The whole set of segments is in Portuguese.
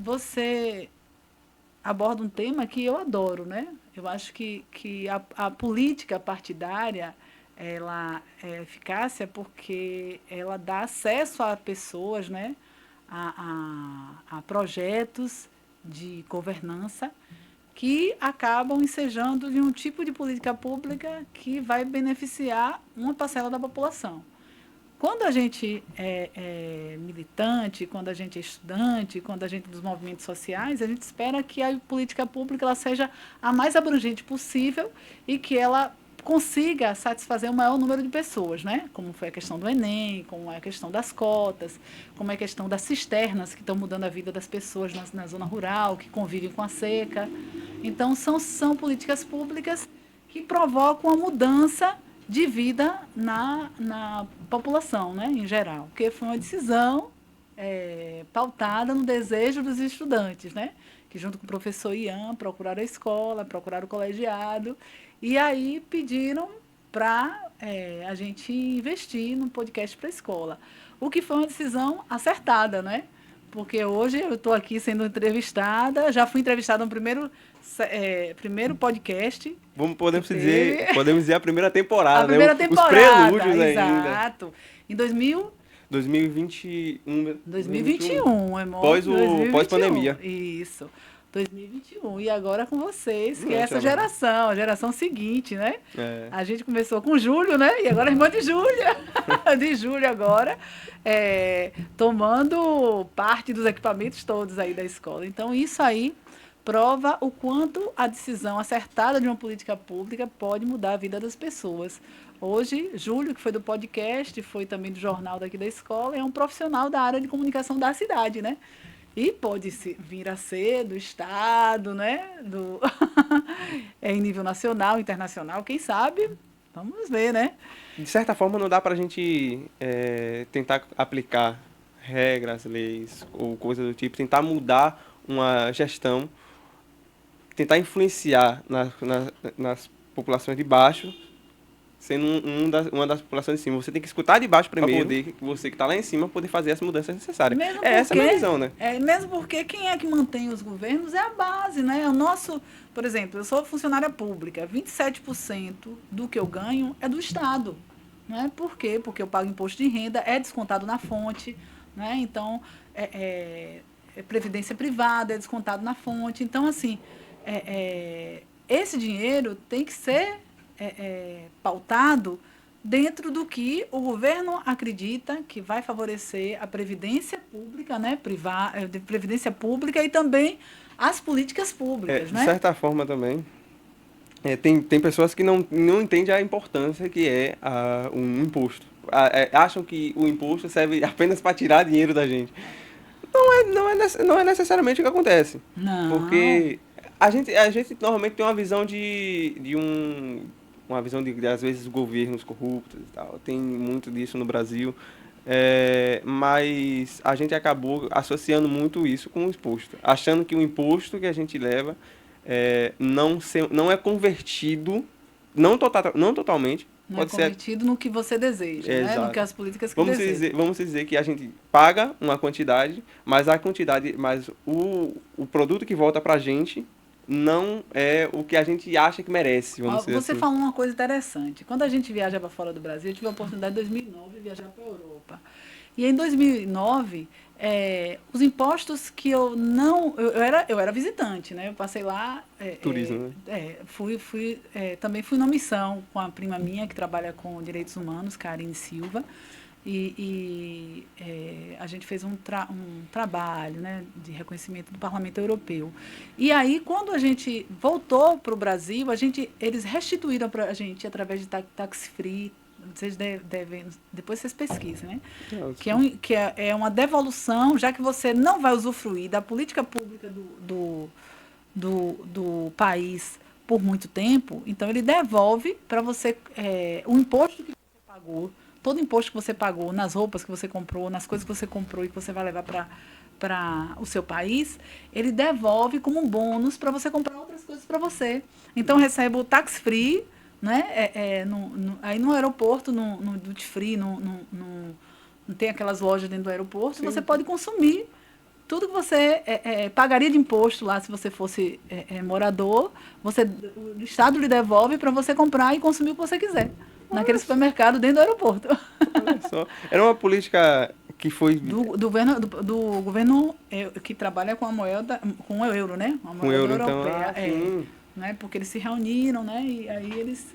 você aborda um tema que eu adoro, né? Eu acho que a política partidária ela é eficácia porque ela dá acesso a pessoas, né? A projetos de governança que acabam ensejando de um tipo de política pública que vai beneficiar uma parcela da população. Quando a gente é militante, quando a gente é estudante, quando a gente é dos movimentos sociais, a gente espera que a política pública ela seja a mais abrangente possível e que ela consiga satisfazer o maior número de pessoas, né? Como foi a questão do Enem, como é a questão das cotas, como é a questão das cisternas que estão mudando a vida das pessoas na zona rural, que convivem com a seca. Então, são políticas públicas que provocam uma mudança de vida na população, né, em geral, porque foi uma decisão pautada no desejo dos estudantes, né, que junto com o professor Ian procuraram a escola, procuraram o colegiado, e aí pediram para a gente investir no podcast para a escola. O que foi uma decisão acertada, né? Porque hoje eu estou aqui sendo entrevistada, já fui entrevistada no primeiro podcast que teve. Podemos dizer a primeira A temporada, né? primeira Os temporada, prelúdios ainda. exato. Em 2000, 2021, 2021, pós-pandemia. Isso. 2021. E agora com vocês, que é Nossa, essa geração, a geração seguinte, né? é. A gente começou com Júlio, né? E agora a irmã de Júlia, de Júlio agora, tomando parte dos equipamentos todos aí da escola. Então, isso aí prova o quanto a decisão acertada de uma política pública pode mudar a vida das pessoas. Hoje, Júlio, que foi do podcast, foi também do jornal daqui da escola, é um profissional da área de comunicação da cidade, né? E pode vir a ser do Estado, né? Em nível nacional, internacional, quem sabe? Vamos ver, né? De certa forma, não dá para a gente tentar aplicar regras, leis ou coisas do tipo, tentar mudar uma gestão, tentar influenciar nas populações de baixo, sendo uma das populações de cima. Você tem que escutar de baixo primeiro, poder, você que está lá em cima, poder fazer as mudanças necessárias. Essa é a minha visão, né? Mesmo porque quem é que mantém os governos é a base, né? O nosso, por exemplo, eu sou funcionária pública, 27% do que eu ganho é do Estado. Né? Por quê? Porque eu pago imposto de renda, é descontado na fonte, né? Então, previdência privada é descontado na fonte. Então, assim, esse dinheiro tem que ser pautado dentro do que o governo acredita que vai favorecer a previdência pública, né, previdência pública e também as políticas públicas, De né? certa forma também, tem pessoas que não entendem a importância que é um imposto. Acham que o imposto serve apenas para tirar dinheiro da gente. Não é necessariamente o que acontece. Não. Porque a gente normalmente tem uma visão uma visão de às vezes governos corruptos e tal. Tem muito disso no Brasil. Mas a gente acabou associando muito isso com o imposto, achando que o imposto que a gente leva não é convertido, não totalmente. Não pode é convertido no que você deseja, né? No que as políticas que desejam. Vamos dizer que a gente paga uma quantidade, mas o produto que volta para a gente não é o que a gente acha que merece. Você falou uma coisa interessante. Quando a gente viaja para fora do Brasil, eu tive a oportunidade em 2009 de viajar para a Europa. E em 2009, os impostos que eu não... Eu era visitante, né? Eu passei lá... Turismo, né? Também fui numa missão com a prima minha, que trabalha com direitos humanos, Karine Silva. E a gente fez um trabalho, né, de reconhecimento do Parlamento Europeu. E aí, quando a gente voltou para o Brasil, eles restituíram para a gente, através de tax-free, vocês devem, depois vocês pesquisem, né? Que é uma devolução, já que você não vai usufruir da política pública do país por muito tempo, então ele devolve para você o imposto que você pagou, todo imposto que você pagou nas roupas que você comprou, nas coisas que você comprou e que você vai levar para o seu país, ele devolve como um bônus para você comprar outras coisas para você. Então, recebe o tax-free, né? Aí no aeroporto, no duty free, não tem aquelas lojas dentro do aeroporto, sim, você pode consumir tudo que você pagaria de imposto lá se você fosse morador, o Estado lhe devolve para você comprar e consumir o que você quiser. Naquele supermercado dentro do aeroporto. Olha só. Era uma política que foi Do governo que trabalha com a moeda, com o euro, né? A com moeda euro, então. europeia. Sim. Né? Porque eles se reuniram, né? E aí eles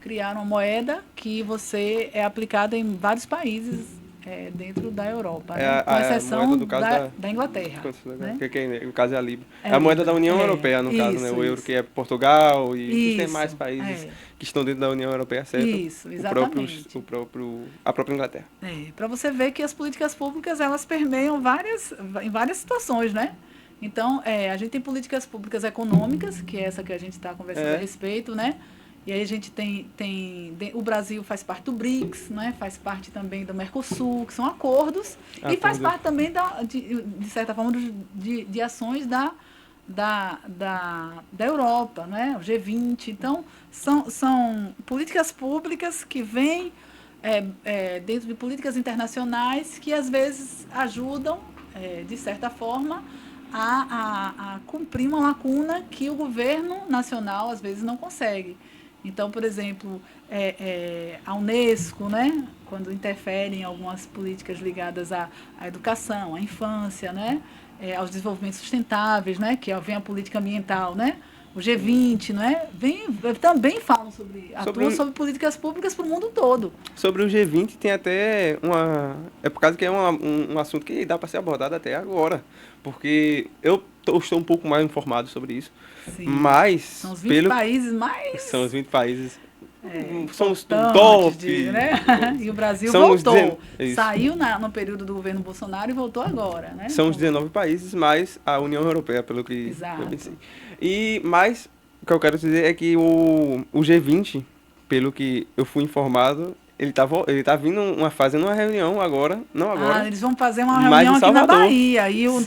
criaram uma moeda que você é aplicada em vários países dentro da Europa, né? Com A exceção moeda do caso da Inglaterra. Né? no caso é a Libra. É É a moeda Libra. da União Europeia, no caso, né? O euro que é Portugal e os demais países que estão dentro da União Europeia, certo? Isso, exatamente. A própria Inglaterra. Para você ver que as políticas públicas, elas permeiam em várias situações, né? Então, a gente tem políticas públicas econômicas, que é essa que a gente está conversando a respeito, né? E aí a gente o Brasil faz parte do BRICS, né? Faz parte também do Mercosul, que são acordos, e faz parte também, de certa forma, de ações da Europa, né? O G20. Então, são políticas públicas que vêm dentro de políticas internacionais que, às vezes, ajudam, de certa forma, a cumprir uma lacuna que o governo nacional, às vezes, não consegue. Então, por exemplo, a Unesco, né, quando interfere em algumas políticas ligadas à educação, à infância, né, aos desenvolvimentos sustentáveis, né, que vem a política ambiental, né, o G20, né, também falam atuam sobre políticas públicas para o mundo todo. Sobre o G20 tem até é por causa que é um assunto que dá para ser abordado até agora, porque eu estou um pouco mais informado sobre isso. Sim. Mas são os 20 países mais... São os 20 países. São os top. Né? E o Brasil voltou. Saiu no período do governo Bolsonaro e voltou agora. Né? São os 19 países mais a União Europeia, pelo que eu pensei. Mas o que eu quero dizer é que o G20, pelo que eu fui informado, ele tá vindo fazendo uma reunião agora, não agora. Eles vão fazer uma reunião aqui na Bahia. E o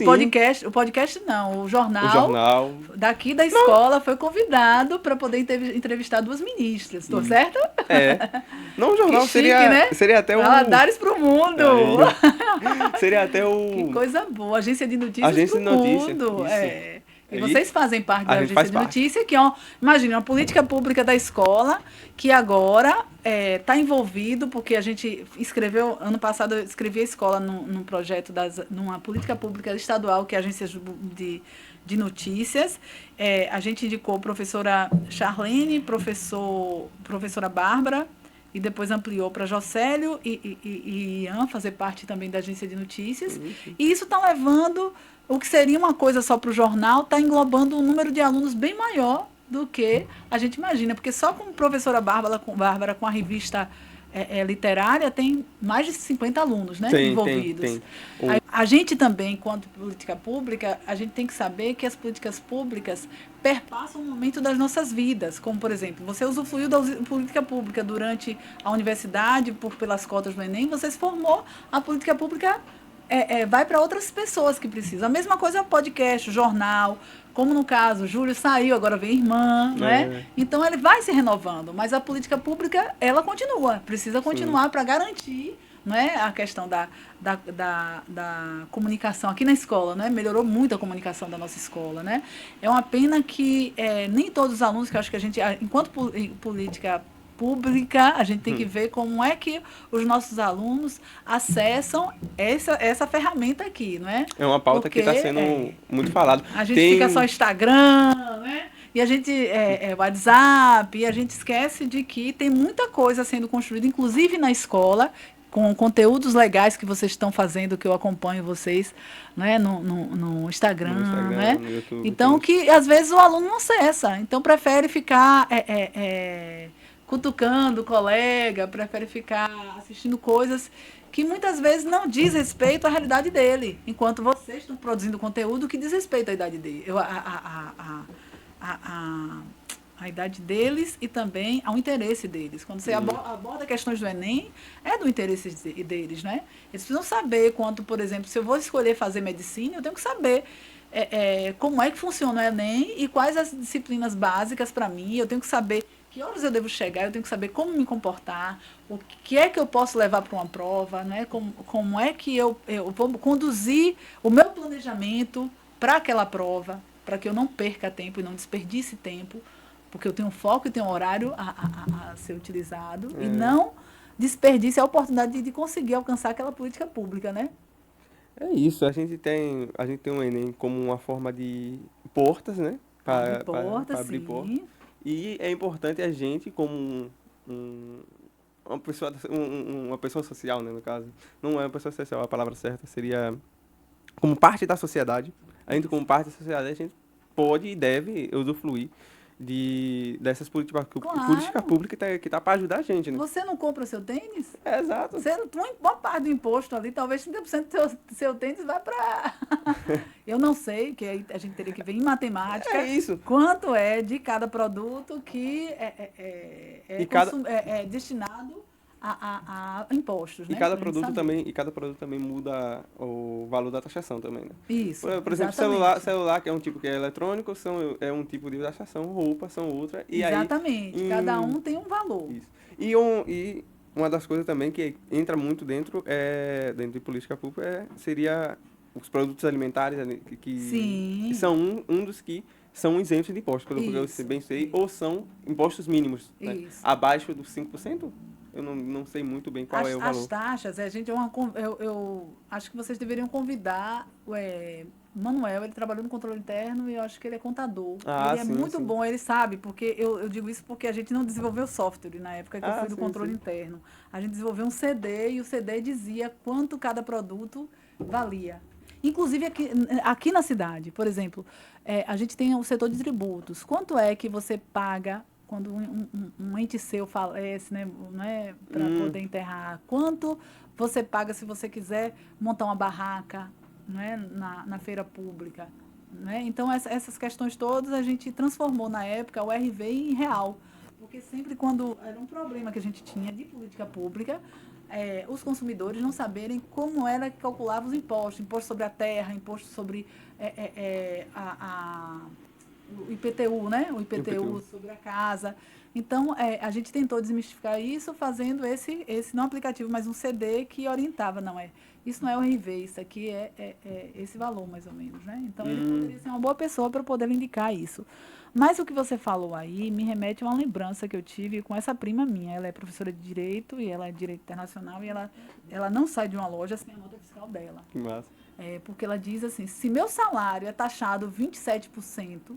podcast não, o jornal daqui da escola foi convidado para poder entrevistar 2 ministras. Estou certo? Não, o jornal chique, né? Seria até o... Valadares para o mundo. Seria até o... Que coisa boa. Agência de notícias para o mundo. E vocês fazem parte da agência de notícia, que imagina, uma política pública da escola, que agora está envolvido, porque a gente escreveu, ano passado eu escrevi a escola num projeto, numa política pública estadual, que é a agência de notícias. A gente indicou a professora Charlene, professora Bárbara, e depois ampliou para Jocélio e Ian fazer parte também da agência de notícias. E isso está levando... O que seria uma coisa só para o jornal está englobando um número de alunos bem maior do que a gente imagina. Porque só com a professora Bárbara com a revista literária, tem mais de 50 alunos, né, envolvidos. Tem. A gente também, enquanto política pública, a gente tem que saber que as políticas públicas perpassam o momento das nossas vidas. Como, por exemplo, você usufruiu da política pública durante a universidade, pelas cotas do Enem, você se formou, a política pública... vai para outras pessoas que precisam. A mesma coisa é o podcast, o jornal, como no caso, Júlio saiu, agora vem irmã, né? Então ele vai se renovando, mas a política pública, ela continua, precisa continuar para garantir, né, a questão da comunicação aqui na escola, né? Melhorou muito a comunicação da nossa escola, né? É uma pena que nem todos os alunos, que eu acho que a gente, enquanto política pública, a gente tem que ver como é que os nossos alunos acessam essa ferramenta aqui, não é? É uma pauta que está sendo muito falada. A gente fica só Instagram, né? E a gente WhatsApp, e a gente esquece de que tem muita coisa sendo construída, inclusive na escola, com conteúdos legais que vocês estão fazendo, que eu acompanho vocês, né, no Instagram, né? No YouTube, então, que às vezes o aluno não acessa, então prefere ficar cutucando o colega, prefere ficar assistindo coisas que muitas vezes não diz respeito à realidade dele, enquanto vocês estão produzindo conteúdo que diz respeito à idade dele, a idade deles e também ao interesse deles. Quando você aborda questões do Enem, é do interesse deles, né? Eles precisam saber quanto, por exemplo, se eu vou escolher fazer medicina, eu tenho que saber como é que funciona o Enem e quais as disciplinas básicas para mim, eu tenho que saber Que horas eu devo chegar, eu tenho que saber como me comportar, o que é que eu posso levar para uma prova, né? Como é que eu vou conduzir o meu planejamento para aquela prova, para que eu não perca tempo e não desperdice tempo, porque eu tenho um foco e tenho um horário a ser utilizado, e É, não desperdice a oportunidade de conseguir alcançar aquela política pública, né? é isso, a gente tem o Enem como uma forma de portas, né? Abre Para porta, abrir portas. sim. E é importante a gente, como um- uma pessoa social, né, no caso. Não é uma pessoa social, a palavra certa seria como parte da sociedade. A gente, como Isso. parte da sociedade, a gente pode e deve usufruir dessas política Claro. pública que tá para ajudar a gente, né? Você não compra seu tênis? É, exato. Você, uma parte do imposto ali, talvez 30% do seu tênis vai para. Eu não sei, que aí a gente teria que ver em É matemática isso. quanto é de cada produto que E cada, é destinado a impostos, E né? cada Para a gente produto saber. também, e cada produto também muda o valor da taxação também, né? Isso, Por exemplo, exatamente. celular que é um tipo que é eletrônico, é um tipo de taxação, roupa são outra, e aí Exatamente. Cada em um tem um valor. isso. E uma das coisas também que entra muito dentro de política pública seria os produtos alimentares né, que Sim, são um dos que são isentos de impostos, pelo que eu isso, bem sei, ou isso, são impostos mínimos, né? isso. Abaixo dos 5%. Eu não sei muito bem qual é o As valor. taxas, a gente é uma, eu acho que vocês deveriam convidar Manuel, ele trabalhou no controle interno e eu acho que ele é contador. Ah, Ele é sim, muito sim. bom, ele sabe, porque eu digo isso porque a gente não desenvolveu software na época que eu Ah, fui do sim, controle sim. interno. A gente desenvolveu um CD e o CD dizia quanto cada produto valia. Inclusive aqui na cidade, por exemplo, a gente tem o setor de tributos. Quanto é que você paga quando um ente seu falece, né, para Hum, poder enterrar? Quanto você paga se você quiser montar uma barraca, né, na feira pública? Né? Então, essas questões todas a gente transformou na época o RV em real. Porque sempre quando era um problema que a gente tinha de política pública, os consumidores não saberem como era que calculava os impostos, imposto sobre a terra, imposto sobre o IPTU, né? O IPTU IPTU. sobre a casa. Então, a gente tentou desmistificar isso fazendo esse não aplicativo, mas um CD que orientava, não é? Isso não é o RV, isso aqui é esse valor, mais ou menos, né? Então, ele Hum, poderia ser uma boa pessoa para poder lhe indicar isso. Mas o que você falou aí me remete a uma lembrança que eu tive com essa prima minha. Ela é professora de Direito e ela é Direito Internacional e ela não sai de uma loja sem a nota fiscal dela. que massa. Porque ela diz assim, se meu salário é taxado 27%,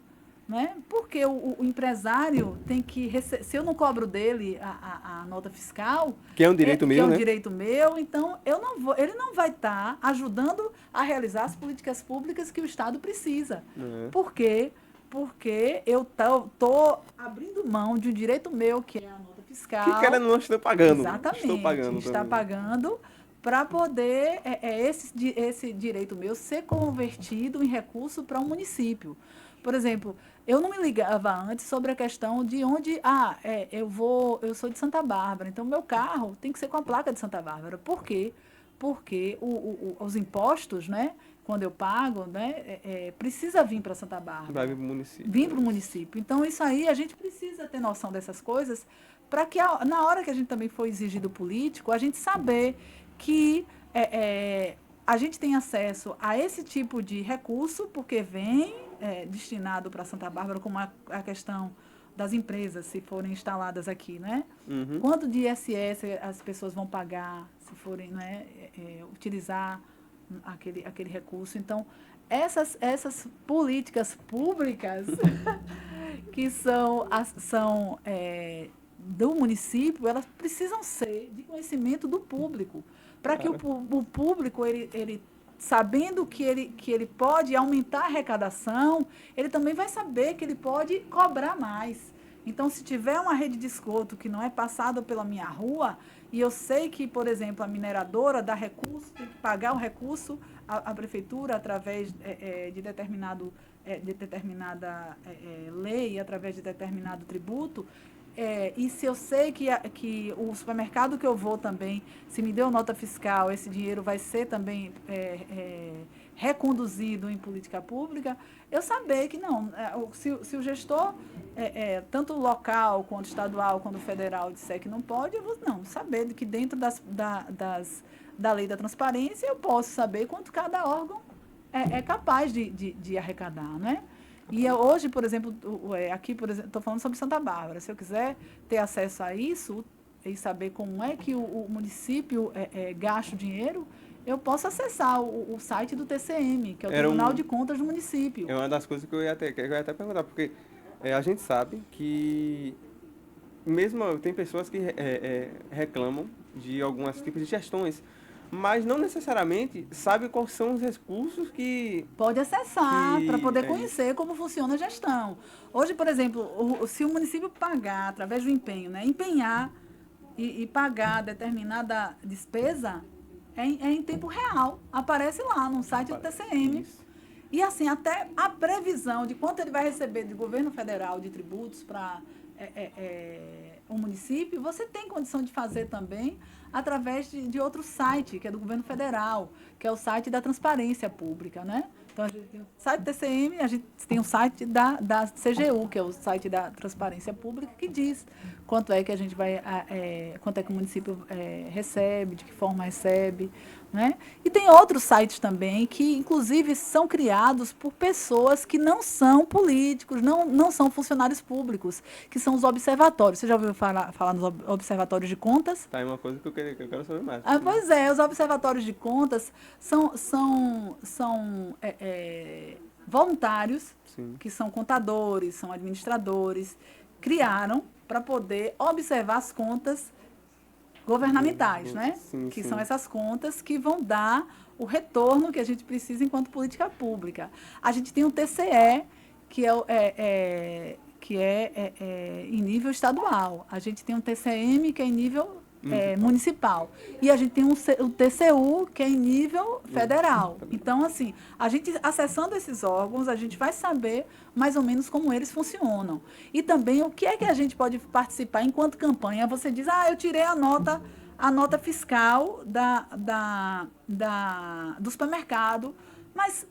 né? Porque o empresário tem que se eu não cobro dele a nota fiscal, Que é um direito que é meu, um né? direito meu, então eu não vou, ele não vai estar ajudando a realizar as políticas públicas que o Estado precisa. É. Por quê? Porque eu tô abrindo mão de um direito meu, que é a nota Que fiscal. querendo ou não, estou pagando. Estou Exatamente, pagando está também. pagando para poder esse direito meu ser convertido em recurso para um município. Por exemplo, eu não me ligava antes sobre a questão de onde, eu sou de Santa Bárbara, então meu carro tem que ser com a placa de Santa Bárbara. Por quê? Porque os impostos, né, quando eu pago, né, precisa vir para Santa Vai Bárbara, vir pro município, vir é para o isso. município. Então, isso aí a gente precisa ter noção dessas coisas para que na hora que a gente também for exigido político, a gente saber que a gente tem acesso a esse tipo de recurso, porque vem destinado para Santa Bárbara, como a questão das empresas, se forem instaladas aqui, né? Uhum. Quanto de ISS as pessoas vão pagar se forem, né, utilizar aquele recurso. Então, essas políticas públicas que são do município, elas precisam ser de conhecimento do público, para que Claro. o público, ele sabendo que ele pode aumentar a arrecadação, ele também vai saber que ele pode cobrar mais. Então, se tiver uma rede de esgoto que não é passada pela minha rua, e eu sei que, por exemplo, a mineradora dá recurso, tem que pagar o recurso à prefeitura através de determinada lei, através de determinado tributo, e se eu sei que o supermercado que eu vou também, se me deu nota fiscal, esse dinheiro vai ser também reconduzido em política pública, eu saber que não, se o gestor, tanto local, quanto estadual, quanto federal, disser que não pode, eu vou não, saber que dentro da lei da transparência eu posso saber quanto cada órgão é capaz de arrecadar, né? E hoje, por exemplo, aqui, por exemplo, estou falando sobre Santa Bárbara, se eu quiser ter acesso a isso e saber como é que o município gasta o dinheiro, eu posso acessar o site do TCM, que é o Tribunal de Contas do município. É uma das coisas que eu ia até perguntar, porque a gente sabe que mesmo tem pessoas que reclamam de alguns tipos de gestões, mas não necessariamente sabe quais são os recursos que... Pode acessar para poder conhecer como funciona a gestão. Hoje, por exemplo, se o município pagar através do empenho, né, empenhar e pagar determinada despesa, é em tempo real. Aparece lá no site do TCM. Isso. E assim, até a previsão de quanto ele vai receber do governo federal de tributos para o município, você tem condição de fazer também através de outro site, que é do governo federal, que é o site da transparência pública, né? Então, a gente tem o site do TCM, a gente tem o site da CGU, que é o site da transparência pública, que diz quanto é que a gente vai, quanto é que o município recebe, de que forma recebe, né? E tem outros sites também que, inclusive, são criados por pessoas que não são políticos, não são funcionários públicos, que são os observatórios. Você já ouviu falar nos observatórios de contas? Tá, é uma coisa que eu quero saber mais. Pois é, os observatórios de contas são voluntários, sim, que são contadores, são administradores, criaram para poder observar as contas governamentais, né? Sim, que sim. São essas contas que vão dar o retorno que a gente precisa enquanto política pública. A gente tem o TCE, que é em nível estadual. A gente tem um TCM, que é em nível municipal. E a gente tem o TCU, que é em nível federal. Então, assim, a gente acessando esses órgãos, a gente vai saber mais ou menos como eles funcionam. E também o que é que a gente pode participar enquanto campanha. Você diz, eu tirei a nota fiscal do supermercado, mas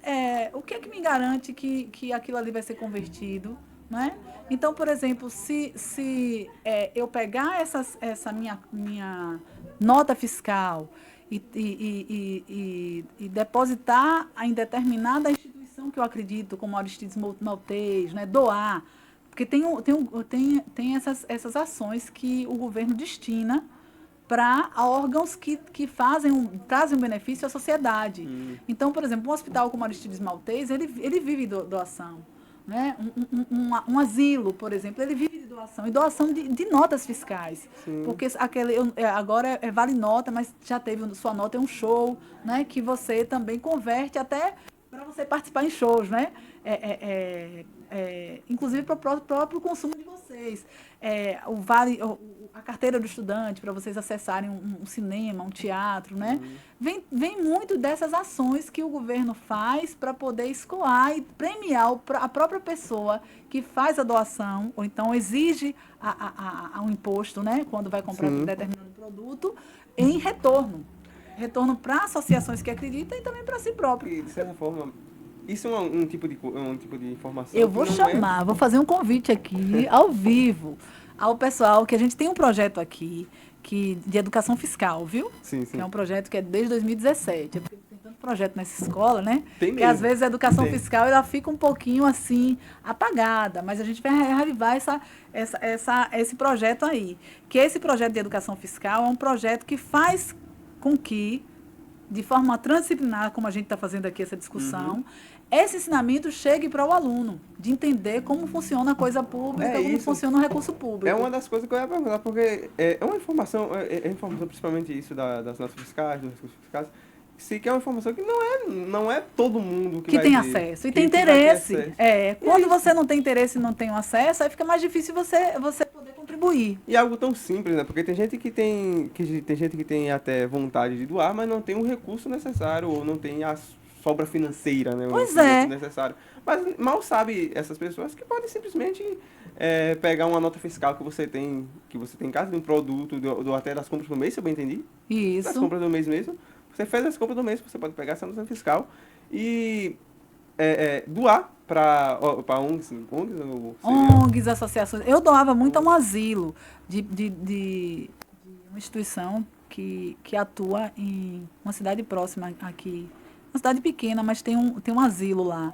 o que é que me garante que aquilo ali vai ser convertido? Né? Então, por exemplo, se eu pegar essa minha nota fiscal e depositar em determinada instituição que eu acredito, como Aristides Maltês, né? Doar, porque tem essas ações que o governo destina para órgãos que trazem um benefício à sociedade. Então, por exemplo, um hospital como Aristides Maltês, ele vive doação. Né? Um asilo, por exemplo, ele vive de doação, e doação de notas fiscais. Sim. Porque agora vale nota, mas já teve sua nota, é um show, né? Que você também converte até para você participar em shows, né? Inclusive para o próprio consumo de vocês. A carteira do estudante, para vocês acessarem um cinema, um teatro, né? Vem muito dessas ações que o governo faz para poder escoar e premiar a própria pessoa que faz a doação, ou então exige um imposto, né? Quando vai comprar um determinado produto, em retorno. Retorno para associações que acreditam e também para si próprio. E, de certa forma, isso é um tipo de informação. Eu vou chamar, vou fazer um convite aqui, ao vivo, ao pessoal, que a gente tem um projeto aqui de educação fiscal, viu? Sim. Que é um projeto que é desde 2017. Porque tem tanto projeto nessa escola, né? Tem mesmo. Que às vezes a educação fiscal ela fica um pouquinho assim, apagada, mas a gente vai reavivar esse projeto aí. Que esse projeto de educação fiscal é um projeto que faz com que, de forma transdisciplinar, como a gente está fazendo aqui essa discussão, esse ensinamento chegue para o aluno, de entender como funciona a coisa pública, como funciona o recurso público. É uma das coisas que eu ia perguntar, porque é uma informação, informação principalmente isso das notas fiscais, dos recursos fiscais, que é uma informação que não é todo mundo que vai tem acesso e tem interesse. Quando você não tem interesse e não tem acesso, aí fica mais difícil você poder contribuir. E algo tão simples, né? Porque tem gente que tem até vontade de doar, mas não tem o recurso necessário ou não tem a sobra financeira, né? Pois é. Necessário. Mas mal sabe essas pessoas que podem simplesmente pegar uma nota fiscal que você tem em casa de um produto, até das compras do mês, se eu bem entendi. Isso. Das compras do mês mesmo. Você fez as compras do mês, você pode pegar essa nota fiscal e doar para ONGs ou ONGs, associações. Eu doava muito a um asilo de uma instituição que atua em uma cidade próxima aqui. Uma cidade pequena, mas tem um asilo lá.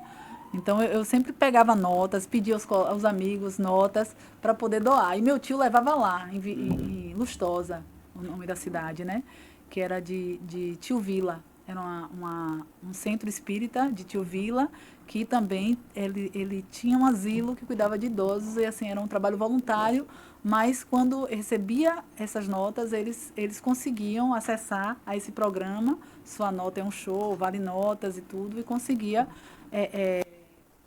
Então eu sempre pegava notas, pedia aos amigos notas para poder doar. E meu tio levava lá, em Lustosa, o nome da cidade, né? Que era de Tio Vila. Era um centro espírita de Tio Vila, que também ele tinha um asilo que cuidava de idosos, e assim, era um trabalho voluntário, mas quando recebia essas notas, eles conseguiam acessar a esse programa. Sua nota é um show, vale notas e tudo, e conseguia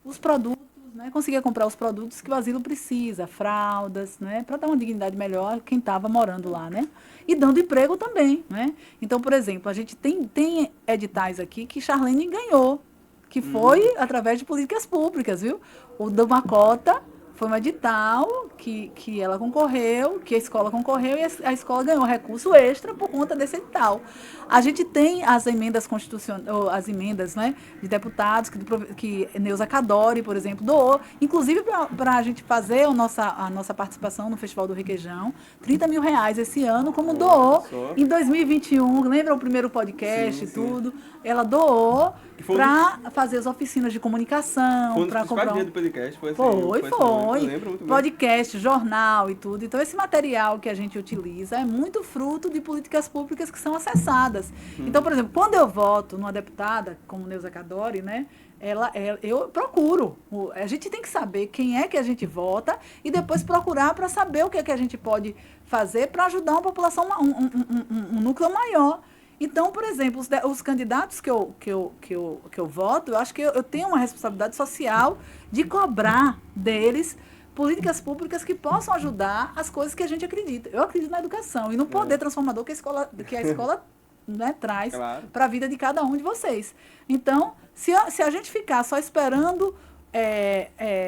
os produtos, né? Conseguia comprar os produtos que o asilo precisa, fraldas, né? Para dar uma dignidade melhor a quem estava morando lá, né? E dando emprego também, né? Então, por exemplo, a gente tem editais aqui que Charlene ganhou, que foi através de políticas públicas, viu? O do Macota foi um edital que ela concorreu, que a escola concorreu, e a escola ganhou recurso extra por conta desse edital. A gente tem as emendas constitucionais, as emendas, né, de deputados, que Neuza Cadori, por exemplo, doou, inclusive para a gente fazer a nossa participação no Festival do Requeijão, R$ 30.000 esse ano, como doou em 2021, lembra o primeiro podcast e tudo? Ela doou para fazer as oficinas de comunicação, para comprar do podcast, foi. Foi. Eu lembro muito bem. Podcast, jornal e tudo. Então, esse material que a gente utiliza é muito fruto de políticas públicas que são acessadas. Então, por exemplo, quando eu voto numa deputada, como Neuza Cadori, né? Eu procuro. A gente tem que saber quem é que a gente vota e depois procurar para saber o que é que a gente pode fazer para ajudar uma população, um núcleo maior. Então, por exemplo, os candidatos que eu voto, eu acho que eu tenho uma responsabilidade social de cobrar deles políticas públicas que possam ajudar as coisas que a gente acredita. Eu acredito na educação e no poder transformador que a escola né, traz para a vida de cada um de vocês. Então, se a gente ficar só esperando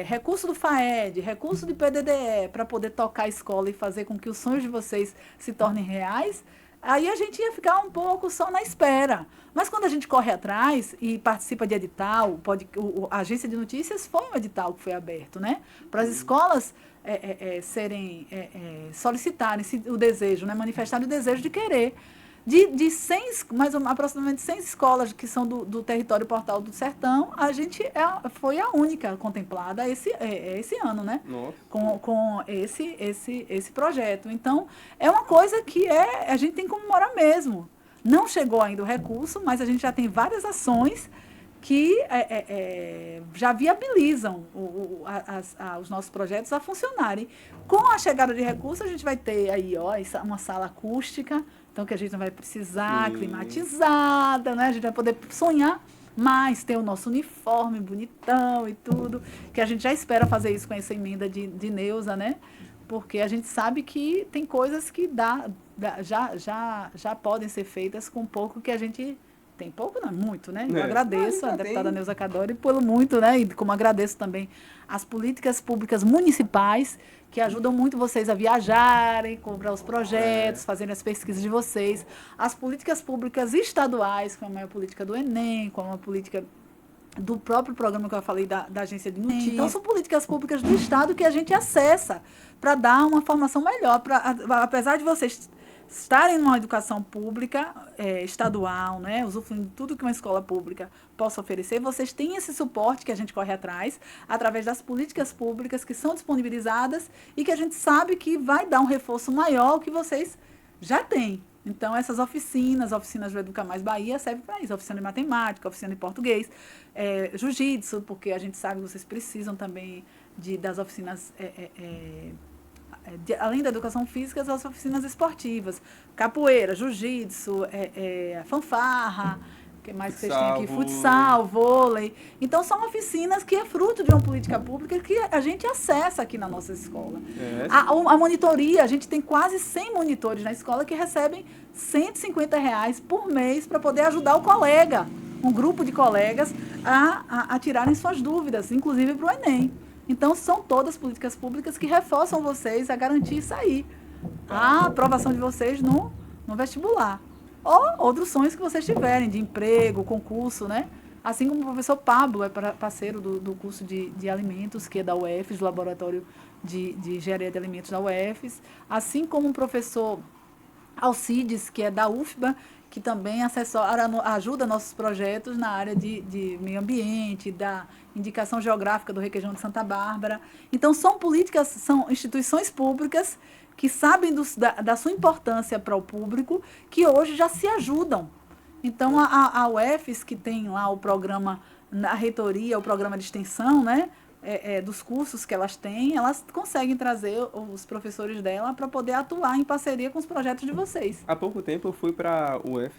recurso do FAED, recurso do PDDE para poder tocar a escola e fazer com que os sonhos de vocês se tornem reais, aí a gente ia ficar um pouco só na espera. Mas quando a gente corre atrás e participa de edital, a agência de notícias foi um edital que foi aberto, né? Para as escolas solicitarem o desejo, né? Manifestarem o desejo de querer. De 100, aproximadamente 100 escolas que são do território Portal do Sertão, a gente foi a única contemplada esse ano, né? Nossa. Com esse projeto. Então, é uma coisa que a gente tem que comemorar mesmo. Não chegou ainda o recurso, mas a gente já tem várias ações que já viabilizam os nossos projetos a funcionarem. Com a chegada de recursos, a gente vai ter aí uma sala acústica, então que a gente não vai precisar, climatizada, né? A gente vai poder sonhar mais, ter o nosso uniforme bonitão e tudo, que a gente já espera fazer isso com essa emenda de Neuza, né? Porque a gente sabe que tem coisas que já podem ser feitas com pouco que a gente... Tem pouco, não, muito, né? Eu agradeço a deputada Neuza Cadori pelo muito, né? E como agradeço também as políticas públicas municipais que ajudam muito vocês a viajarem, comprar os projetos, fazerem as pesquisas de vocês. As políticas públicas estaduais, como é a política do Enem, como a política do próprio programa que eu falei da agência de notícias. Então, são políticas públicas do Estado que a gente acessa para dar uma formação melhor. Apesar de vocês estarem numa educação pública, estadual, né, usufruindo de tudo que uma escola pública possa oferecer, vocês têm esse suporte que a gente corre atrás, através das políticas públicas que são disponibilizadas e que a gente sabe que vai dar um reforço maior que vocês já têm. Então, essas oficinas do Educa Mais Bahia servem para isso, oficina de matemática, oficina de português, jiu-jitsu, porque a gente sabe que vocês precisam também das oficinas... além da educação física, as oficinas esportivas, capoeira, jiu-jitsu, fanfarra, o que mais que vocês têm aqui? Futsal, vôlei. Então, são oficinas que é fruto de uma política pública que a gente acessa aqui na nossa escola. A monitoria, a gente tem quase 100 monitores na escola que recebem R$ 150 por mês para poder ajudar o colega, um grupo de colegas, a tirarem suas dúvidas, inclusive para o Enem. Então, são todas políticas públicas que reforçam vocês a garantir isso aí. A aprovação de vocês no vestibular. Ou outros sonhos que vocês tiverem, de emprego, concurso, né? Assim como o professor Pablo é parceiro do curso de alimentos, que é da UFES, do Laboratório de Engenharia de Alimentos da UFES, assim como o professor Alcides, que é da UFBA, que também assessora, ajuda nossos projetos na área de meio ambiente, da indicação geográfica do Requeijão de Santa Bárbara. Então, são instituições públicas que sabem da sua importância para o público, que hoje já se ajudam. Então, a UFES, que tem lá o programa, na reitoria, o programa de extensão, né? Dos cursos que elas têm, elas conseguem trazer os professores dela para poder atuar em parceria com os projetos de vocês. Há pouco tempo eu fui para o UFES,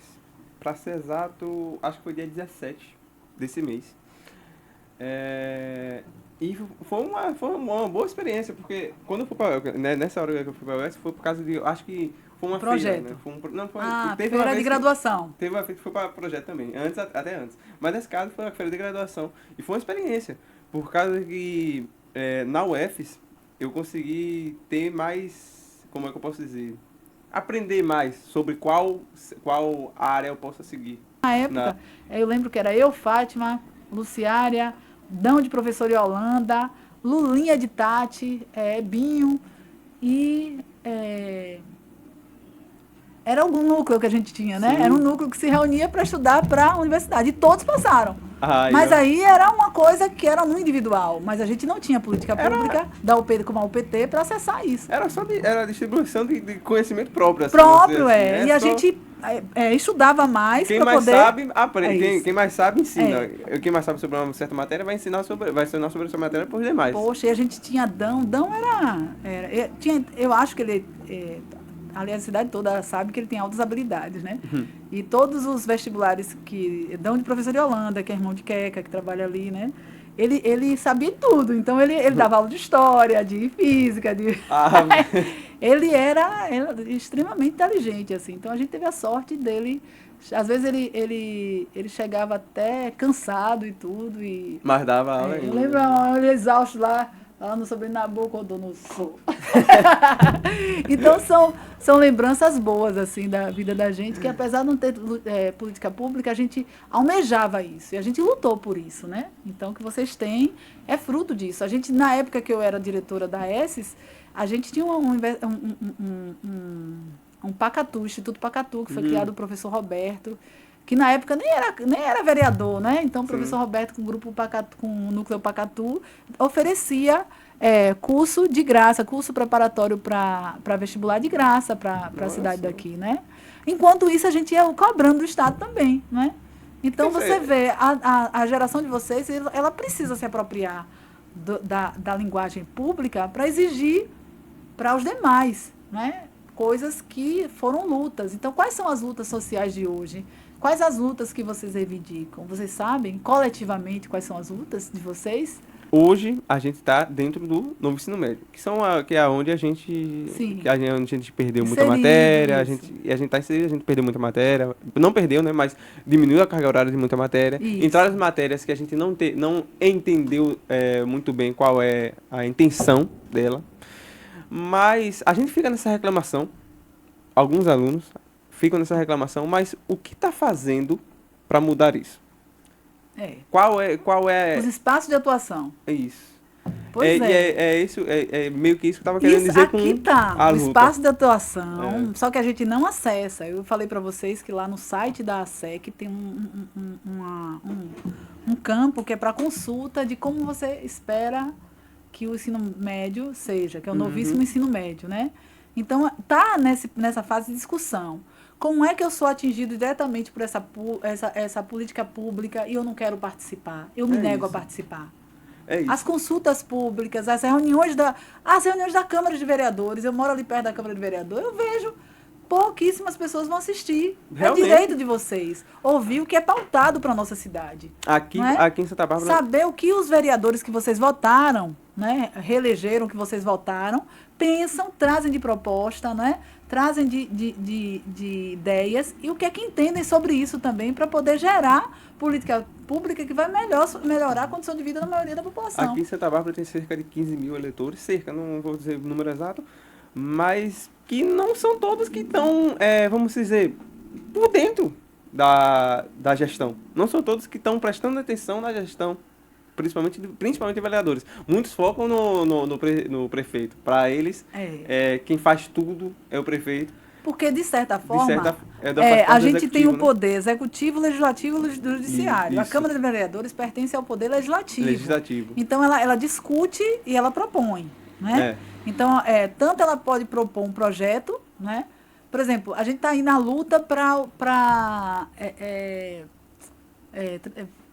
para ser exato, acho que foi dia 17 desse mês. E foi uma boa experiência, porque quando eu fui nessa hora que eu fui para o UFES, foi por causa de, acho que foi uma Projeto. feira, né? Não, teve feira de graduação. Teve uma feira que foi para projeto também, até antes. Mas nesse caso foi uma feira de graduação. E foi uma experiência, por causa que na UFES eu consegui ter mais, como é que eu posso dizer? Aprender mais sobre qual área eu possa seguir. Na época, eu lembro que era eu, Fátima, Luciária, Dão de professor Yolanda, Lulinha de Tati, Binho e... era algum núcleo que a gente tinha, né? Sim. Era um núcleo que se reunia para estudar para a universidade. E todos passaram. Mas aí era uma coisa que era no individual. Mas a gente não tinha política pública da UP como a UPT para acessar isso. Era só era distribuição de conhecimento próprio. Assim, próprio, assim, E a gente estudava mais para poder... Quem mais sabe, aprende. Quem mais sabe, ensina. Quem mais sabe sobre uma certa matéria vai ensinar sobre essa matéria para os demais. Poxa, e a gente tinha Dão. Dão eu acho que ele... aliás, a cidade toda sabe que ele tem altas habilidades, né? Uhum. E todos os vestibulares que dão de professor Yolanda, que é irmão de Queca, que trabalha ali, né? Ele sabia tudo. Então, ele dava aula de história, de física, ele era extremamente inteligente, assim. Então, a gente teve a sorte dele. Às vezes, ele chegava até cansado e tudo. Mas dava aula ainda. Eu lembro, ele exausto lá no sobre Nabucodonosor. Então, são lembranças boas, assim, da vida da gente, que apesar de não ter política pública, a gente almejava isso. E a gente lutou por isso, né? Então, o que vocês têm é fruto disso. A gente, na época que eu era diretora da ESSES, a gente tinha um Pacatu, Instituto Pacatu, que foi criado o professor Roberto, que na época nem era vereador, né? Então, o professor Roberto, com o grupo Pacatu, com o núcleo Pacatu, oferecia curso de graça, curso preparatório para vestibular de graça para a cidade daqui, né? Enquanto isso, a gente ia cobrando do Estado também, né? Então, você vê, a geração de vocês, ela precisa se apropriar da linguagem pública para exigir para os demais, né? Coisas que foram lutas. Então, quais são as lutas sociais de hoje? Quais as lutas que vocês reivindicam? Vocês sabem coletivamente quais são as lutas de vocês? Hoje a gente está dentro do novo ensino médio, que é onde a gente perdeu muita matéria, a gente tá inserido, a gente perdeu muita matéria, não perdeu, né, mas diminuiu a carga horária de muita matéria. Entraram as matérias que a gente não entendeu muito bem qual é a intenção dela, mas a gente fica nessa reclamação, alguns alunos ficam nessa reclamação, mas o que está fazendo para mudar isso? Qual é... Os espaços de atuação. É isso. Pois É meio que isso que eu estava querendo dizer com a luta. Aqui está, o espaço de atuação, só que a gente não acessa. Eu falei para vocês que lá no site da ASEC tem um campo que é para consulta de como você espera que o ensino médio seja, que é o novíssimo ensino médio, né? Então, está nessa fase de discussão. Como é que eu sou atingido diretamente por essa política pública e eu não quero participar? Eu me nego a participar. As consultas públicas, as reuniões da Câmara de Vereadores, eu moro ali perto da Câmara de Vereadores, eu vejo pouquíssimas pessoas vão assistir. Realmente. É direito de vocês ouvir o que é pautado para a nossa cidade. Aqui em Santa Bárbara... Saber o que os vereadores que vocês votaram, né, reelegeram, que vocês votaram, pensam, trazem de proposta, né? Trazem de ideias e o que é que entendem sobre isso também para poder gerar política pública que vai melhorar a condição de vida da maioria da população. Aqui em Santa Bárbara tem cerca de 15 mil eleitores, não vou dizer o número exato, mas que não são todos que estão, vamos dizer, por dentro da gestão. Não são todos que estão prestando atenção na gestão, principalmente vereadores. Muitos focam no prefeito. Para eles, É. quem faz tudo é o prefeito. Porque, de certa De forma, certa, faz parte a do gente tem o executivo, né? poder executivo, legislativo e judiciário. A Isso. Câmara de Vereadores pertence ao poder legislativo. Legislativo. Então, ela discute e ela propõe. Né? É. Então, tanto ela pode propor um projeto, né? Por exemplo, a gente está aí na luta para o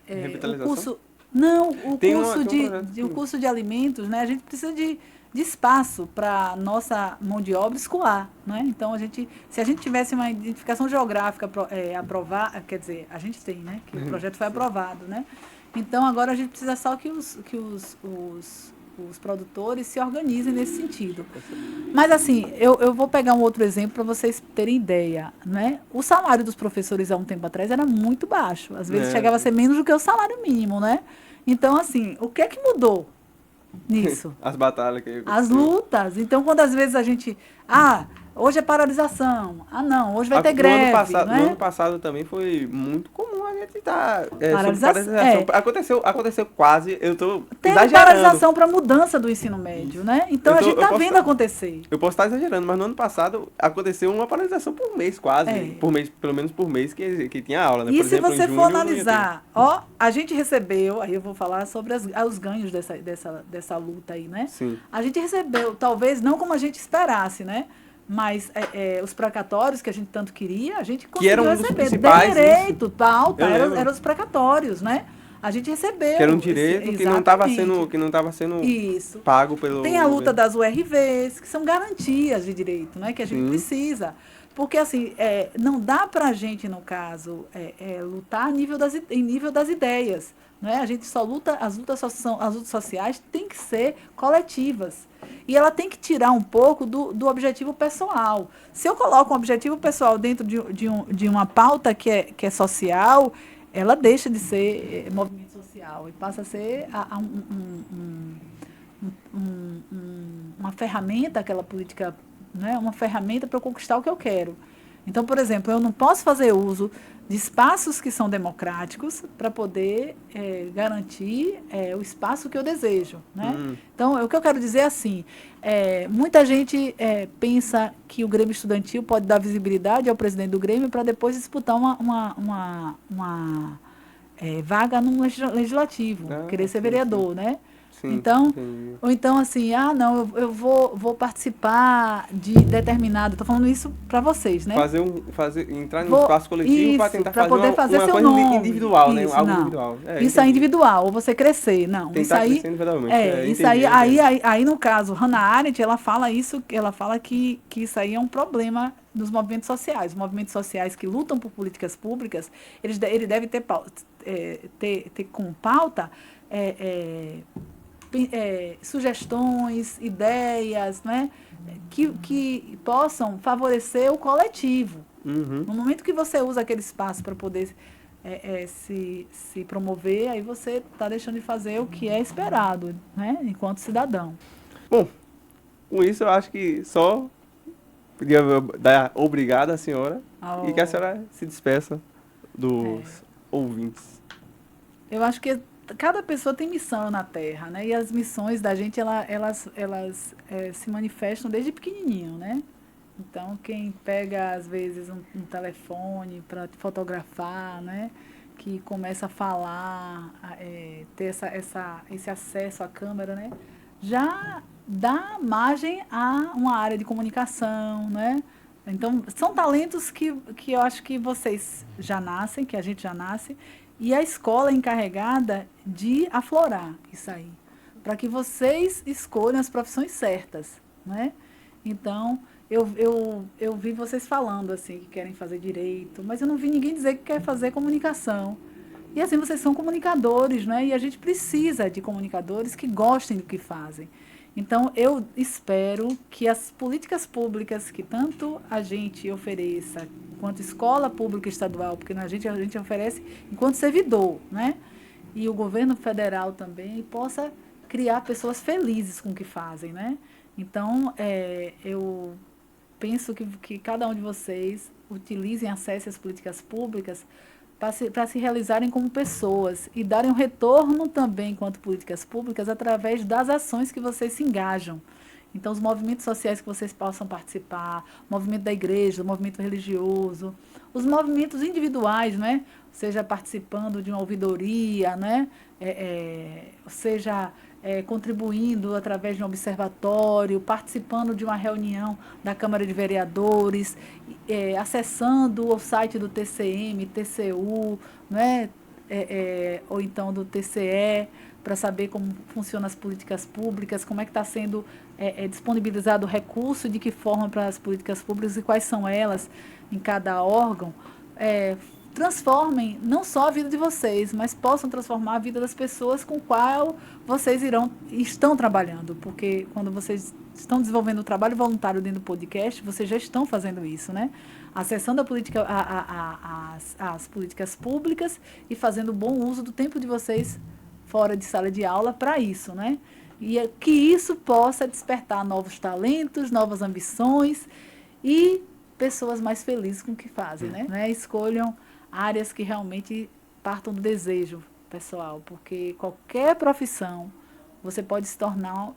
Revitalização? curso. Não, o Tem curso um projeto. o curso de alimentos, né? A gente precisa de espaço para nossa mão de obra escoar, né? Então se a gente tivesse uma identificação geográfica aprovada, quer dizer, a gente tem, né? Que o projeto foi aprovado, né? Então agora a gente precisa só que os produtores se organizem nesse sentido. Mas assim, eu vou pegar um outro exemplo para vocês terem ideia, né? O salário dos professores há um tempo atrás era muito baixo, às vezes chegava a ser menos do que o salário mínimo, né? Então assim, o que é que mudou nisso? As batalhas que As lutas. Então, quando às vezes a gente, hoje é paralisação, não, hoje vai ter greve, no ano passado também foi muito comum a gente estar sobre paralisação. Aconteceu quase, eu estou Teve exagerando. paralisação para mudança do ensino médio, né? Então a gente está vendo acontecer. Eu posso estar exagerando, mas no ano passado aconteceu uma paralisação por mês quase, por mês, pelo menos por mês que tinha aula, né? E por se exemplo, você for analisar, a gente recebeu, aí eu vou falar sobre os ganhos dessa luta aí, né? Sim. A gente recebeu, talvez não como a gente esperasse, né? Mas os precatórios que a gente tanto queria, a gente conseguiu receber. Direito, pauta, eram os precatórios, né? A gente recebeu. Que era um direito que não estava sendo isso. pago pelo... Tem a luta das URVs, que são garantias de direito, né? Que a gente precisa. Porque, assim, não dá para a gente, no caso, lutar em nível das ideias. Né? A gente só luta, as lutas sociais têm que ser coletivas. E ela tem que tirar um pouco do objetivo pessoal. Se eu coloco um objetivo pessoal dentro de uma pauta que é social, ela deixa de ser movimento social e passa a ser uma ferramenta, aquela política, né? Uma ferramenta para eu conquistar o que eu quero. Então, por exemplo, eu não posso fazer uso de espaços que são democráticos para poder garantir o espaço que eu desejo. Né? Então, o que eu quero dizer é assim, muita gente pensa que o Grêmio Estudantil pode dar visibilidade ao presidente do Grêmio para depois disputar uma vaga no legislativo, querer ser vereador, né? Sim, então, entendi. ou então assim, não, eu vou participar de determinado, estou falando isso para vocês, né? Entrar no espaço coletivo para tentar fazer uma coisa individual, né? Algo individual. Isso é individual, ou você crescer, não. Tentar isso aí, crescer individualmente. Isso aí no caso, Hannah Arendt, ela fala que isso aí é um problema dos movimentos sociais. Os movimentos sociais que lutam por políticas públicas, ele deve ter como pauta sugestões, ideias, né, que possam favorecer o coletivo. No momento que você usa aquele espaço para poder se promover, aí você está deixando de fazer o que é esperado, né, enquanto cidadão. Bom, com isso eu acho que só podia dar obrigado à senhora e que a senhora se despeça dos ouvintes. Eu acho que cada pessoa tem missão na Terra, né? E as missões da gente, elas se manifestam desde pequenininho, né? Então, quem pega, às vezes, um telefone para fotografar, né? Que começa a falar, ter esse acesso à câmera, né? Já dá margem a uma área de comunicação, né? Então, são talentos que eu acho que vocês já nascem, que a gente já nasce, e a escola é encarregada de aflorar isso aí, para que vocês escolham as profissões certas, né? Então, eu vi vocês falando assim, que querem fazer direito, mas eu não vi ninguém dizer que quer fazer comunicação. E assim, vocês são comunicadores, né? E a gente precisa de comunicadores que gostem do que fazem. Então, eu espero que as políticas públicas que tanto a gente ofereça, quanto escola pública estadual, porque a gente oferece enquanto servidor, né? E o governo federal também possa criar pessoas felizes com o que fazem, né? Então, eu penso que cada um de vocês, utilizem, acessem as políticas públicas para se realizarem como pessoas e darem um retorno também, enquanto políticas públicas, através das ações que vocês se engajam. Então, os movimentos sociais que vocês possam participar, o movimento da igreja, o movimento religioso, os movimentos individuais, né? Seja participando de uma ouvidoria, né? Seja contribuindo através de um observatório, participando de uma reunião da Câmara de Vereadores, acessando o site do TCM, TCU, né? Ou então do TCE, para saber como funcionam as políticas públicas, como é que está sendo disponibilizado o recurso, de que forma para as políticas públicas e quais são elas em cada órgão, transformem não só a vida de vocês, mas possam transformar a vida das pessoas com qual vocês estão trabalhando, porque quando vocês estão desenvolvendo o trabalho voluntário dentro do podcast, vocês já estão fazendo isso, né? Acessando as políticas públicas e fazendo bom uso do tempo de vocês fora de sala de aula para isso, né? E que isso possa despertar novos talentos, novas ambições e pessoas mais felizes com o que fazem, né? Escolham áreas que realmente partam do desejo pessoal, porque qualquer profissão você pode se tornar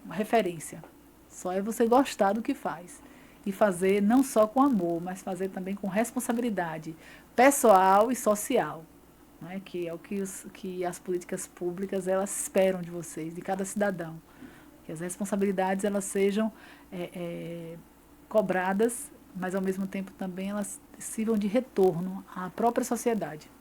uma referência. Só é você gostar do que faz. E fazer não só com amor, mas fazer também com responsabilidade pessoal e social. Né, que é o que as políticas públicas elas esperam de vocês, de cada cidadão. Que as responsabilidades elas sejam cobradas, mas ao mesmo tempo também elas sirvam de retorno à própria sociedade.